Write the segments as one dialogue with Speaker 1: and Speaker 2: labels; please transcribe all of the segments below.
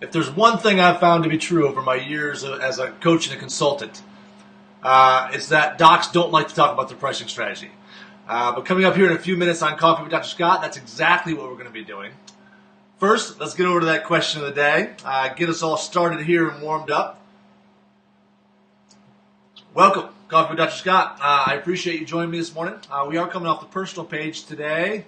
Speaker 1: If there's one thing I've found to be true over my years as a coach and a consultant, it's that docs don't like to talk about their pricing strategy. But coming up here in a few minutes on Coffee with Dr. Scott, that's exactly what we're going to be doing. First, let's get over to that question of the day. Get us all started here and warmed up. Welcome, Coffee with Dr. Scott. I appreciate you joining me this morning. We are coming off the personal page today.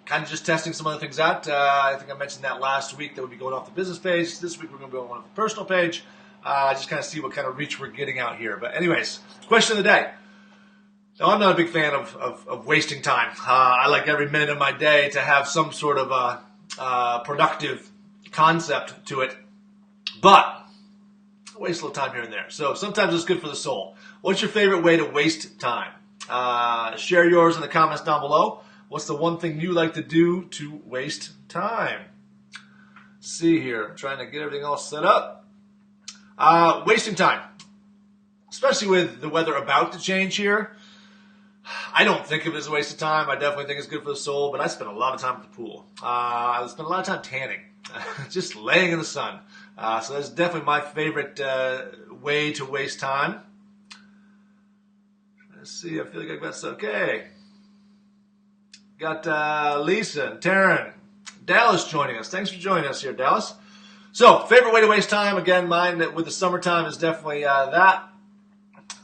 Speaker 1: Kind of just testing some other things out. I think I mentioned that last week that we'd be going off the business page. This week we're going to be going off the personal page. Just kind of see what kind of reach we're getting out here. But anyways, question of the day. Now, I'm not a big fan of wasting time. I like every minute of my day to have some sort of productive concept to it. But I waste a little time here and there. So sometimes it's good for the soul. What's your favorite way to waste time? Share yours in the comments down below. What's the one thing you like to do to waste time? Let's see here. I'm trying to get everything all set up. Wasting time, especially with the weather about to change here. I don't think of it as a waste of time. I definitely think it's good for the soul, but I spend a lot of time at the pool. I spend a lot of time tanning, just laying in the sun. So that's definitely my favorite way to waste time. Let's see. I feel like that's okay. Got Lisa and Taryn, Dallas joining us. Thanks for joining us here, Dallas. So, favorite way to waste time, again, mine with the summertime is definitely that.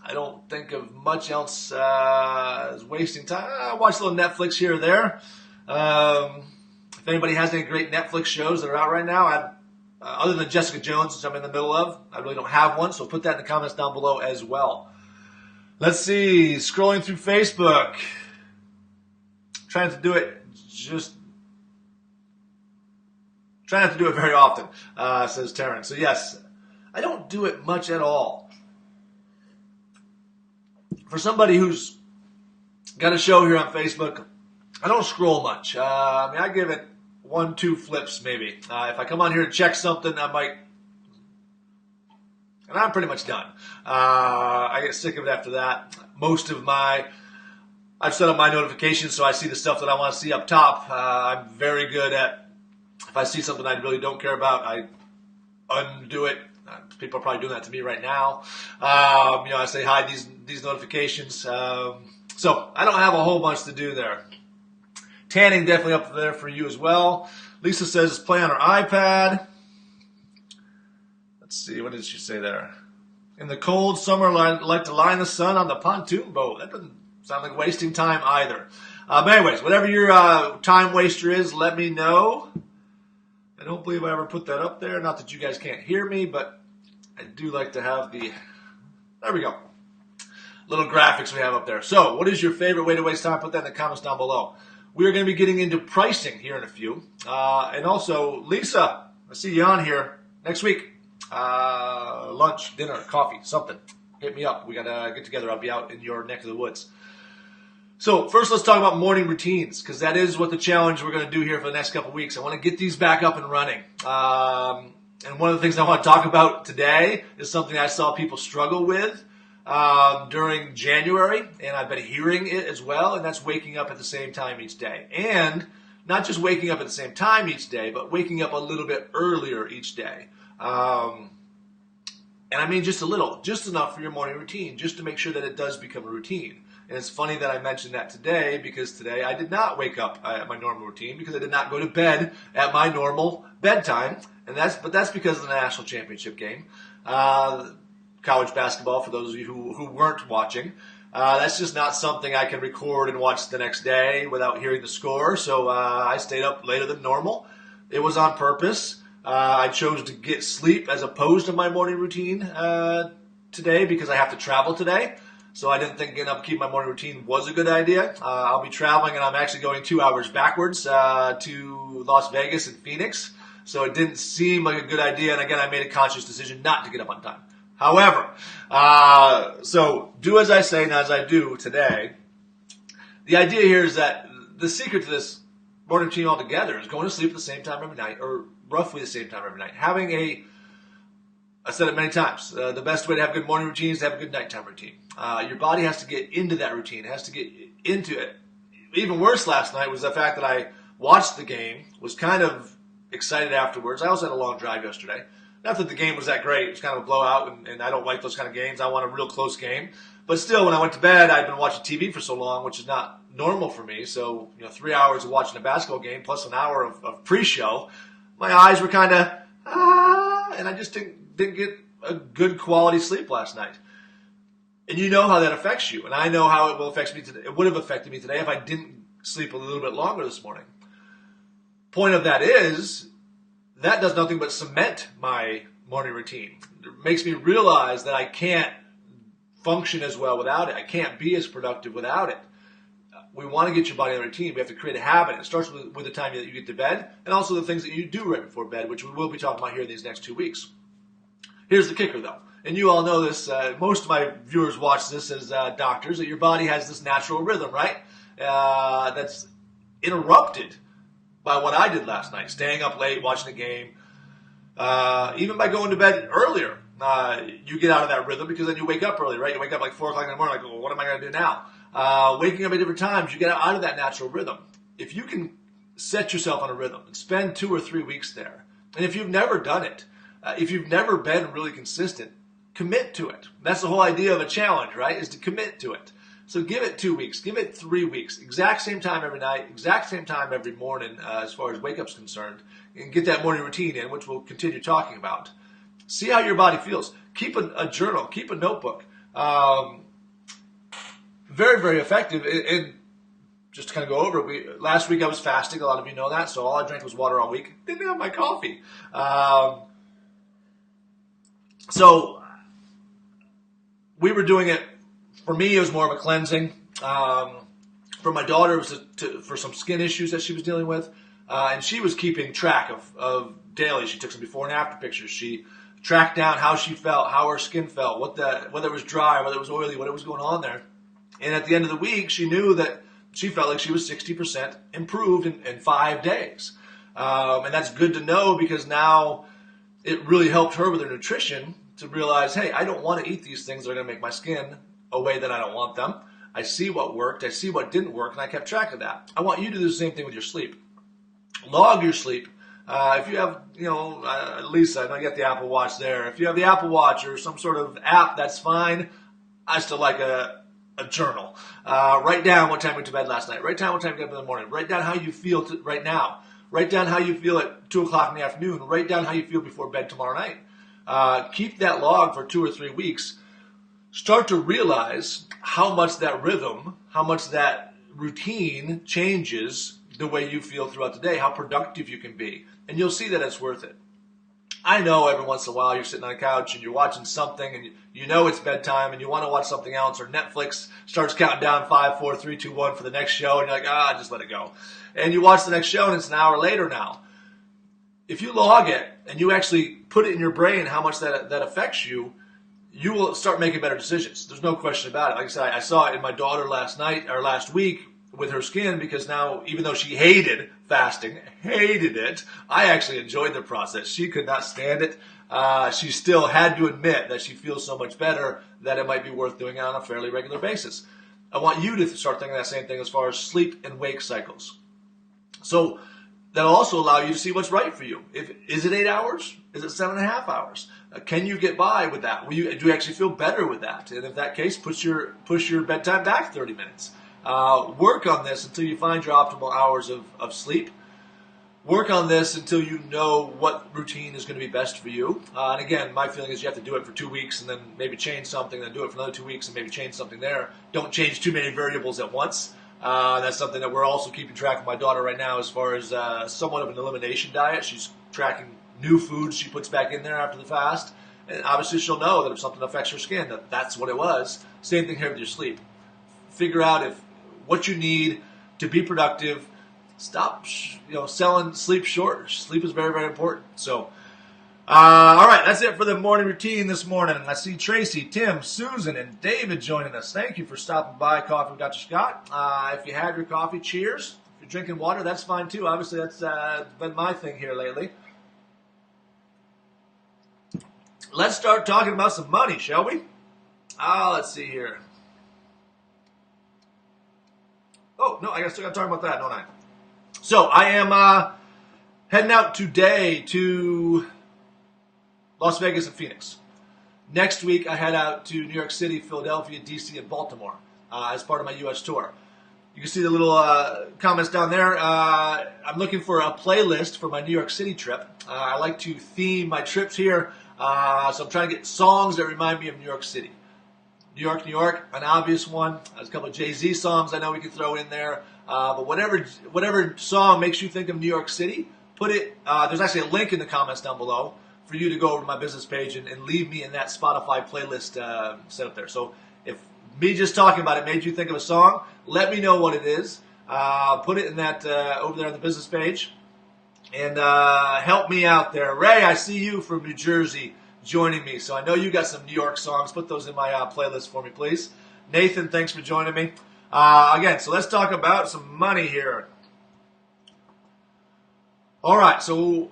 Speaker 1: I don't think of much else as wasting time. I watch a little Netflix here or there. If anybody has any great Netflix shows that are out right now, other than Jessica Jones, which I'm in the middle of, I really don't have one, so put that in the comments down below as well. Let's see, scrolling through Facebook. Trying to do it try not to do it very often, says Taryn. So yes, I don't do it much at all. For somebody who's got a show here on Facebook, I don't scroll much. I give it 1-2 flips maybe. If I come on here to check something, I might, and I'm pretty much done. I get sick of it after that. I've set up my notifications so I see the stuff that I want to see up top. I'm very good at, if I see something I really don't care about, I undo it. People are probably doing that to me right now. I say hide these notifications. So I don't have a whole bunch to do there. Tanning definitely up there for you as well. Lisa says play on her iPad. Let's see, what did she say there? In the cold summer, I like to lie in the sun on the pontoon boat. That doesn't sound like wasting time either. But anyways, whatever your time waster is, let me know. I don't believe I ever put that up there. Not that you guys can't hear me, but I do like to have there we go, little graphics we have up there. So what is your favorite way to waste time? Put that in the comments down below. We are going to be getting into pricing here in a few. And also, Lisa, I see you on here next week. Lunch, dinner, coffee, something. Hit me up. We got to get together. I'll be out in your neck of the woods. So first, let's talk about morning routines, because that is what the challenge we're going to do here for the next couple weeks. I want to get these back up and running. And one of the things I want to talk about today is something I saw people struggle with during January, and I've been hearing it as well, and that's waking up at the same time each day. And not just waking up at the same time each day, but waking up a little bit earlier each day. And I mean just a little, just enough for your morning routine, just to make sure that it does become a routine. And it's funny that I mentioned that today, because today I did not wake up at my normal routine, because I did not go to bed at my normal bedtime. But that's because of the national championship game, college basketball. For those of you who weren't watching, that's just not something I can record and watch the next day without hearing the score. So I stayed up later than normal. It was on purpose. I chose to get sleep as opposed to my morning routine today, because I have to travel today. So I didn't think getting up and keep my morning routine was a good idea. I'll be traveling, and I'm actually going 2 hours backwards to Las Vegas and Phoenix. So it didn't seem like a good idea. And again, I made a conscious decision not to get up on time. However, so do as I say, not as I do today. The idea here is that the secret to this morning routine altogether is going to sleep at the same time every night, or roughly the same time every night. Having I said it many times, the best way to have a good morning routine is to have a good nighttime routine. Your body has to get into that routine. It has to get into it. Even worse last night was the fact that I watched the game, was kind of excited afterwards. I also had a long drive yesterday. Not that the game was that great. It was kind of a blowout, and I don't like those kind of games. I want a real close game. But still, when I went to bed, I'd been watching TV for so long, which is not normal for me. So, 3 hours of watching a basketball game plus an hour of pre-show, my eyes were kind of, and I just didn't get a good quality sleep last night. And you know how that affects you. And I know how it will affect me today. It would have affected me today if I didn't sleep a little bit longer this morning. Point of that is, that does nothing but cement my morning routine. It makes me realize that I can't function as well without it. I can't be as productive without it. We want to get your body on a routine. We have to create a habit. It starts with the time that you get to bed and also the things that you do right before bed, which we will be talking about here in these next 2 weeks. Here's the kicker, though. And you all know this. Most of my viewers watch this as doctors, that your body has this natural rhythm, right? That's interrupted by what I did last night, staying up late, watching the game. Even by going to bed earlier, you get out of that rhythm because then you wake up early, right? You wake up like 4 o'clock in the morning, like, well, what am I going to do now? Waking up at different times, you get out of that natural rhythm. If you can set yourself on a rhythm and spend 2 or 3 weeks there, and if you've never done it, if you've never been really consistent, commit to it. That's the whole idea of a challenge, right? Is to commit to it. So give it 2 weeks, give it 3 weeks, exact same time every night, exact same time every morning as far as wake-up's concerned, and get that morning routine in, which we'll continue talking about. See how your body feels. Keep a journal, keep a notebook. Very, very effective. And just to kind of go over it, last week I was fasting. A lot of you know that, so all I drank was water all week. Didn't have my coffee. So we were doing it. For me, it was more of a cleansing. For my daughter, it was for some skin issues that she was dealing with. And she was keeping track of daily. She took some before and after pictures. She tracked down how she felt, how her skin felt, whether it was dry, whether it was oily, what was going on there. And at the end of the week, she knew that she felt like she was 60% improved in 5 days. And that's good to know because now it really helped her with her nutrition to realize, hey, I don't want to eat these things that are going to make my skin a way that I don't want them. I see what worked, I see what didn't work, and I kept track of that. I want you to do the same thing with your sleep. Log your sleep. If you have, Lisa, I know you got the Apple Watch there. If you have the Apple Watch or some sort of app, that's fine. I still like a journal. Write down what time you went to bed last night. Write down what time you got up in the morning. Write down how you feel right now. Write down how you feel at 2 o'clock in the afternoon. Write down how you feel before bed tomorrow night. Keep that log for 2 or 3 weeks. Start to realize how much that rhythm, how much that routine changes the way you feel throughout the day, how productive you can be. And you'll see that it's worth it. I know every once in a while you're sitting on a couch and you're watching something and you know it's bedtime and you want to watch something else, or Netflix starts counting down 5, 4, 3, 2, 1 for the next show and you're like, just let it go. And you watch the next show and it's an hour later now. If you log it and you actually put it in your brain how much that affects you, you will start making better decisions. There's no question about it. Like I said, I saw it in my daughter last week with her skin, because now, even though she hated fasting, hated it, I actually enjoyed the process. She could not stand it. She still had to admit that she feels so much better that it might be worth doing it on a fairly regular basis. I want you to start thinking that same thing as far as sleep and wake cycles. So that'll also allow you to see what's right for you. Is it 8 hours? Is it 7.5 hours? Can you get by with that? Do you actually feel better with that? And if that case, push your bedtime back 30 minutes. Work on this until you find your optimal hours of sleep. Work on this until you know what routine is going to be best for you. And again, my feeling is you have to do it for 2 weeks and then maybe change something, then do it for another 2 weeks and maybe change something there. Don't change too many variables at once. That's something that we're also keeping track of my daughter right now as far as somewhat of an elimination diet. She's tracking new foods she puts back in there after the fast. And obviously she'll know that if something affects her skin, that's what it was. Same thing here with your sleep. Figure out what you need to be productive. Stop selling sleep short. Sleep is very, very important. So, all right, that's it for the morning routine this morning. I see Tracy, Tim, Susan, and David joining us. Thank you for stopping by Coffee with Dr. Scott. If you have your coffee, cheers. If you're drinking water, that's fine too. Obviously, that's been my thing here lately. Let's start talking about some money, shall we? Let's see here. Oh, no, I still got to talk about that, don't I? So I am Heading out today to Las Vegas and Phoenix. Next week, I head out to New York City, Philadelphia, D.C., and Baltimore as part of my U.S. tour. You can see the little comments down there. I'm looking for a playlist for my New York City trip. I like to theme my trips here, so I'm trying to get songs that remind me of New York City. New York, an obvious one. There's a couple of Jay-Z songs I know we can throw in there. But whatever song makes you think of New York City, put it. There's actually a link in the comments down below for you to go over to my business page and leave me in that Spotify playlist set up there. So if me just talking about it made you think of a song, let me know what it is. Put it in that over there on the business page, and help me out there. Ray, I see you from New Jersey joining me, so I know you got some New York songs. Put those in my playlist for me, please. Nathan, thanks for joining me. Again, so let's talk about some money here. All right, so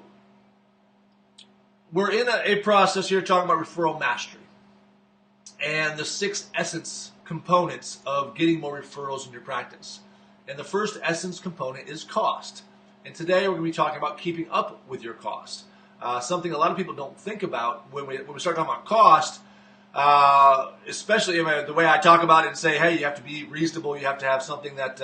Speaker 1: we're in a process here talking about referral mastery and the 6 essence components of getting more referrals in your practice. And the first essence component is cost. And today we're going to be talking about keeping up with your cost. Something a lot of people don't think about when we start talking about cost, especially the way I talk about it and say, hey, you have to be reasonable. You have to have something that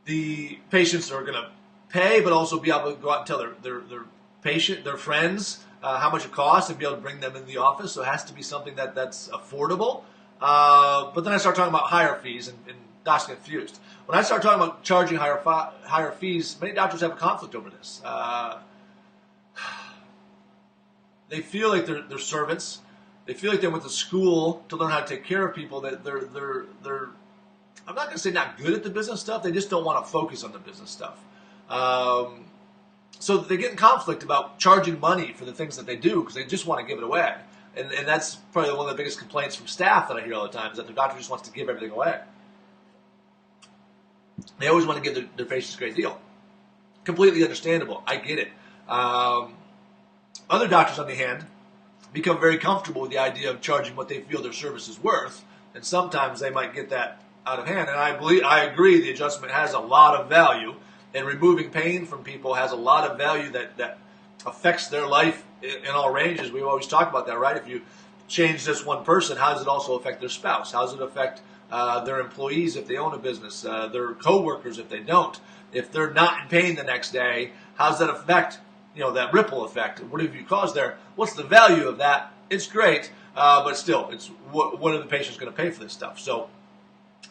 Speaker 1: the patients are going to pay, but also be able to go out and tell their patient, their friends, how much it costs and be able to bring them in the office. So it has to be something that's affordable. But then I start talking about higher fees, and docs get confused. When I start talking about charging higher fees, many doctors have a conflict over this. They feel like they're servants. They feel like they went to school to learn how to take care of people. That they're I'm not going to say not good at the business stuff. They just don't want to focus on the business stuff. So they get in conflict about charging money for the things that they do because they just want to give it away. And that's probably one of the biggest complaints from staff that I hear all the time is that the doctor just wants to give everything away. They always want to give their patients a great deal. Completely understandable. I get it. Other doctors, on the hand, become very comfortable with the idea of charging what they feel their service is worth, and sometimes they might get that out of hand. And I agree the adjustment has a lot of value, and removing pain from people has a lot of value that affects their life in all ranges. We always talk about that, right? If you change this one person, how does it also affect their spouse? How does it affect their employees if they own a business, their coworkers if they don't? If they're not in pain the next day, how does that affect, that ripple effect? What have you caused there? What's the value of that? It's great, but still, it's what are the patients going to pay for this stuff? So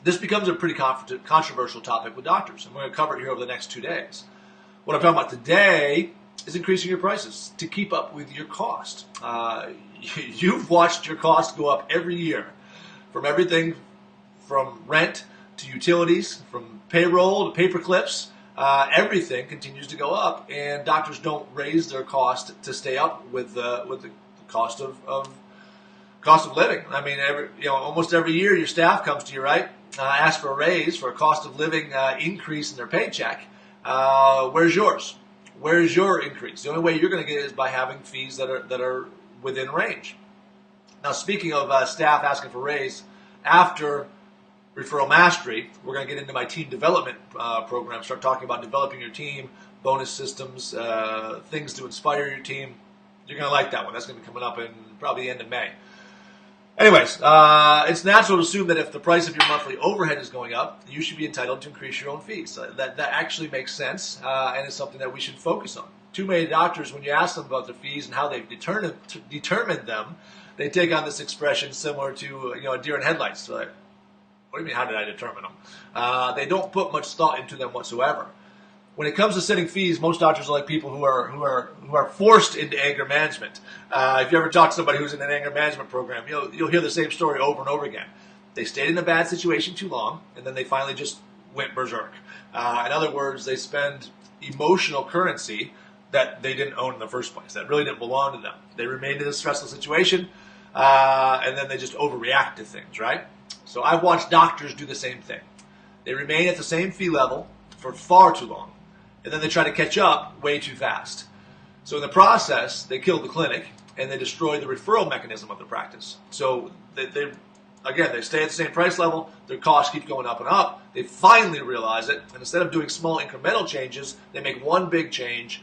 Speaker 1: this becomes a pretty controversial topic with doctors, and we're going to cover it here over the next 2 days. What I'm talking about today is increasing your prices to keep up with your cost. You've watched your cost go up every year, from everything from rent to utilities, from payroll to paper clips. Everything continues to go up, and doctors don't raise their cost to stay up with the cost of living. I mean, almost every year your staff comes to you, right? Ask for a raise for a cost of living increase in their paycheck. Where's yours? Where's your increase? The only way you're going to get it is by having fees that are within range. Now, speaking of staff asking for raise, after Referral Mastery, we're going to get into my team development program, start talking about developing your team, bonus systems, things to inspire your team. You're going to like that one. That's going to be coming up in probably the end of May. Anyways, it's natural to assume that if the price of your monthly overhead is going up, you should be entitled to increase your own fees. That actually makes sense, and it's something that we should focus on. Too many doctors, when you ask them about their fees and how they've determined them, they take on this expression similar to a deer in headlights. So what do you mean, how did I determine them? They don't put much thought into them whatsoever. When it comes to setting fees, most doctors are like people who are forced into anger management. If you ever talk to somebody who's in an anger management program, you'll hear the same story over and over again. They stayed in a bad situation too long, and then they finally just went berserk. In other words, they spend emotional currency that they didn't own in the first place, that really didn't belong to them. They remained in a stressful situation, and then they just overreact to things, right? So I've watched doctors do the same thing. They remain at the same fee level for far too long, and then they try to catch up way too fast. So in the process, they kill the clinic, and they destroy the referral mechanism of the practice. So again, they stay at the same price level, their costs keep going up and up. They finally realize it, and instead of doing small incremental changes, they make one big change,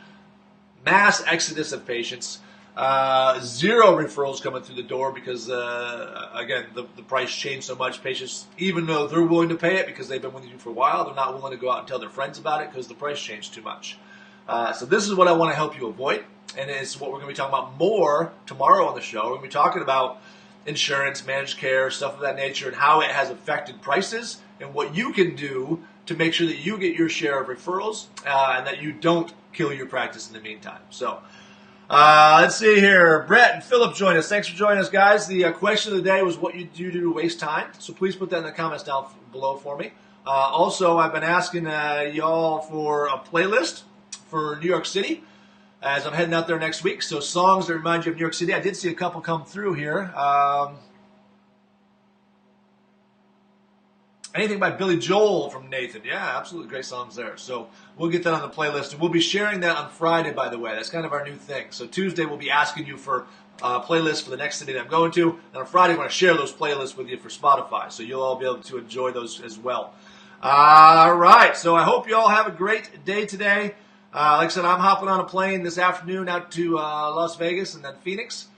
Speaker 1: mass exodus of patients, zero referrals coming through the door because, again, the price changed so much. Patients, even though they're willing to pay it because they've been with you for a while, they're not willing to go out and tell their friends about it because the price changed too much. So this is what I want to help you avoid, and it's what we're going to be talking about more tomorrow on the show. We're going to be talking about insurance, managed care, stuff of that nature, and how it has affected prices and what you can do to make sure that you get your share of referrals and that you don't kill your practice in the meantime. So let's see here. Brett and Philip join us. Thanks for joining us, guys. The question of the day was what you do to waste time. So please put that in the comments down below for me. Also, I've been asking y'all for a playlist for New York City as I'm heading out there next week. So songs that remind you of New York City. I did see a couple come through here. Anything by Billy Joel from Nathan. Yeah, absolutely great songs there. So we'll get that on the playlist. And we'll be sharing that on Friday, by the way. That's kind of our new thing. So Tuesday we'll be asking you for playlists for the next city that I'm going to. And on Friday we're going to share those playlists with you for Spotify. So you'll all be able to enjoy those as well. All right. So I hope you all have a great day today. Like I said, I'm hopping on a plane this afternoon out to Las Vegas and then Phoenix.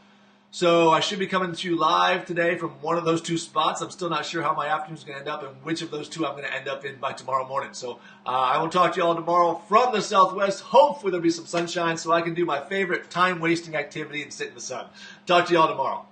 Speaker 1: So I should be coming to you live today from one of those two spots. I'm still not sure how my afternoon is going to end up and which of those two I'm going to end up in by tomorrow morning. So I will talk to you all tomorrow from the Southwest. Hopefully there'll be some sunshine so I can do my favorite time-wasting activity and sit in the sun. Talk to you all tomorrow.